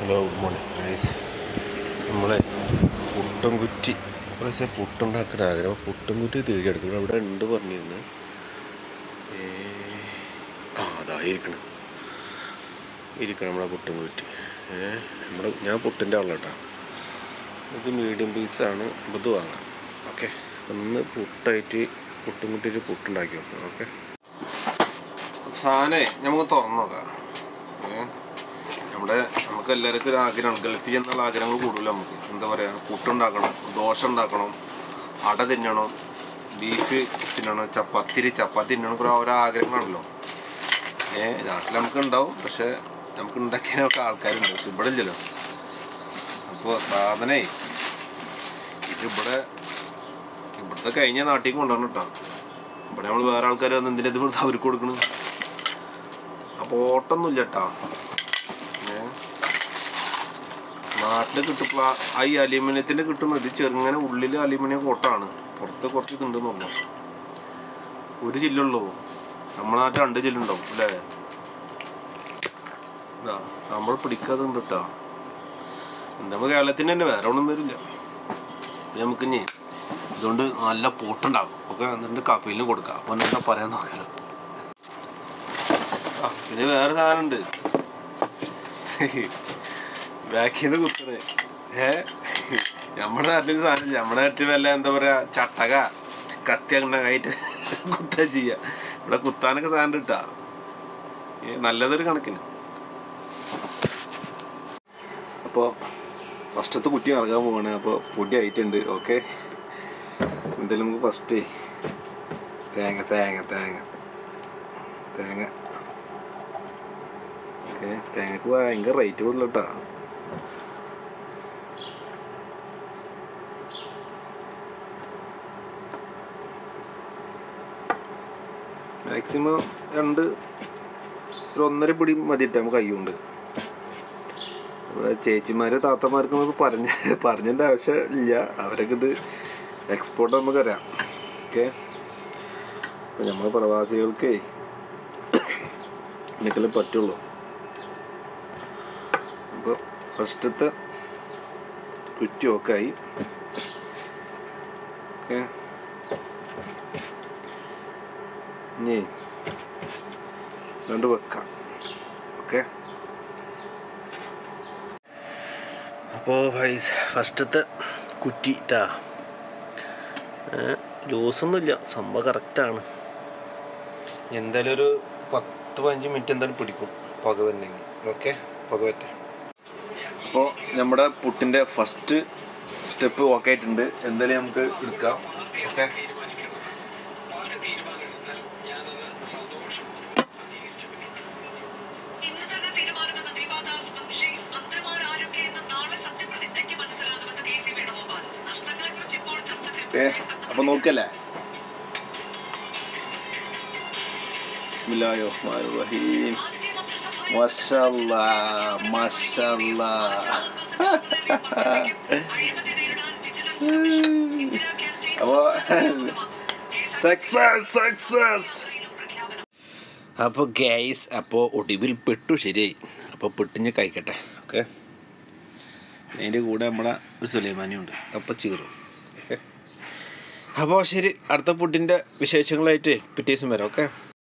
Hello, good morning guys. നമ്മളെ പുട്ടുംകുറ്റി കുറേ പുട്ടുണ്ടാക്കുന്ന ആഗ്രഹം. പുട്ടുംകുറ്റി തേടിയെടുക്കണം. അവിടെ ഉണ്ട് പറഞ്ഞിരുന്നു. അതായിരിക്കണം നമ്മളെ പുട്ടുംകുറ്റി. ഞാൻ പുട്ടിൻ്റെ ആളാട്ടോ. ഇത് മീഡിയം പീസാണ്. അപ്പോൾ ഇത് വാങ്ങാം. ഓക്കെ, ഒന്ന് പുട്ടായിട്ട് പുട്ടുംകുറ്റിയിട്ട് പുട്ടുണ്ടാക്കി വെക്കണം. ഓക്കെ, സാധനമേ നമുക്ക് തുറന്നു നോക്കാം. നമുക്ക് എല്ലാവർക്കും ഒരു ആഗ്രഹമാണ്. ഗൾഫിൽ ചെന്നുള്ള ആഗ്രഹങ്ങൾ കൂടുതലും നമുക്ക് എന്താ പറയുക, പുട്ടുണ്ടാക്കണം, ദോശ ഉണ്ടാക്കണം, അട തിന്നണം, ബീഫ് തിന്നണം, ചപ്പാത്തി തിന്നണം. ഓരോ ആഗ്രഹങ്ങളാണല്ലോ. നാട്ടിൽ നമുക്ക് ഉണ്ടാവും, പക്ഷെ നമുക്ക് ഉണ്ടാക്കിയതിനൊക്കെ ആൾക്കാരുണ്ട്. പക്ഷെ ഇവിടെ ഇല്ലല്ലോ. അപ്പോൾ സാധനമേ ഇവിടുത്തെ കഴിഞ്ഞ നാട്ടിൽ കൊണ്ടുവരണം കേട്ടോ. ഇവിടെ നമ്മൾ വേറെ ആൾക്കാർ വന്ന് എന്തിനാ ഇത് അവർക്ക് കൊടുക്കണം. അപ്പോൾ ഓട്ടൊന്നുമില്ല കേട്ടോ. നാട്ടിൽ കിട്ടുമ്പോൾ ഈ അലൂമിനിയത്തിൻ്റെ കിട്ടുന്നത് ചെറുങ്ങനെ ഉള്ളിൽ അലൂമിനിയം കോട്ടാണ്, പുറത്ത് കുറച്ച് ഇതുണ്ടെന്ന് പറഞ്ഞു. ഒരു ചില്ലുള്ളൂ. നമ്മളെ നാട്ടിൽ 2 ചില്ലുണ്ടാവും അല്ലേ? നമ്മൾ പിടിക്കാതുണ്ട് കേട്ടോ. എന്താ കേരളത്തിന് തന്നെ വേറെ ഒന്നും വരില്ല. നമുക്ക് ഇനി ഇതുകൊണ്ട് നല്ല പോട്ടുണ്ടാകും. ഒക്കെ എന്നിട്ട് കപ്പലിന് കൊടുക്കാം. അപ്പോൾ എന്താ പറയാൻ നോക്കാലോ. പിന്നെ വേറെ സാധനം ഉണ്ട്, ബാക്കിൽ നിന്ന് കുത്തണേ. നമ്മുടെ നാട്ടിൽ സാധനമില്ല. നമ്മുടെ നാട്ടിൽ വല്ല എന്താ പറയുക, ചട്ടക കത്തി അങ്ങനെ ആയിട്ട് കുത്താൻ ചെയ്യുക. ഇവിടെ കുത്താനൊക്കെ സാധനം കിട്ടാ. നല്ലതൊരു കണക്കിന്. അപ്പോൾ ഫസ്റ്റത്തെ കുറ്റി ഇറങ്ങാൻ പോവാണ്. അപ്പോൾ പൊടി ആയിട്ടുണ്ട്. ഓക്കെ, എന്തായാലും നമുക്ക് ഫസ്റ്റ് തേങ്ങ ഓക്കെ. തേങ്ങക്ക് ഭയങ്കര റേറ്റ് കൂടുതൽ കേട്ടോ. മാക്സിമം 1 1.5 പിടി മതിയിട്ട് നമുക്ക് കൈകൊണ്ട്. ചേച്ചിമാർ താത്തമാർക്ക് നമുക്ക് പറഞ്ഞതിൻ്റെ ആവശ്യം ഇല്ല. അവരൊക്കെ ഇത് എക്സ്പോർട്ട് നമുക്കറിയാം. ഓക്കെ, അപ്പം നമ്മൾ പ്രവാസികൾക്ക് ഇതിനൊക്കെ പറ്റുള്ളൂ. അപ്പോൾ ഫസ്റ്റത്തെ കുറ്റി ഒക്കെ ആയി. ഓക്കെ, ഇനി 2 വെക്കാം. ഓക്കെ, അപ്പോൾ ഫസ്റ്റത്തെ കുറ്റി ട്ടാ. ലൂസൊന്നുമില്ല, സംഭവം കറക്റ്റാണ്. എന്തായാലും ഒരു 10-15 മിനിറ്റ് എന്തായാലും പിടിക്കും പുക വന്നെങ്കിൽ. ഓക്കെ, പുക വറ്റെ. അപ്പോൾ നമ്മുടെ പുട്ടിൻ്റെ ഫസ്റ്റ് സ്റ്റെപ്പ് ഓക്കെ ആയിട്ടുണ്ട്. എന്തായാലും നമുക്ക് എടുക്കാം. ഓക്കെ, അപ്പൊ നോക്കല്ലേ. ബിസ്മില്ലാഹിർറഹ്മാനിർറഹീം. മാഷാല്ലാ. അപ്പോൾ സക്സസ്. അപ്പോൾ ഗൈസ്, അപ്പോൾ ഒടുവിൽ പെട്ടു. ശരിയായി. അപ്പോൾ പെട്ടിഞ്ഞ് കഴിക്കട്ടെ. ഓക്കെ, അതിൻ്റെ കൂടെ നമ്മളെ ഒരു സുലൈമാനിയുണ്ട്. അപ്പോൾ ചീറും. ഓക്കെ, അപ്പോൾ ശരി, അടുത്ത ഫുഡിൻ്റെ വിശേഷങ്ങളായിട്ട് പിറ്റേ ദിവസം വരാം. ഓക്കെ.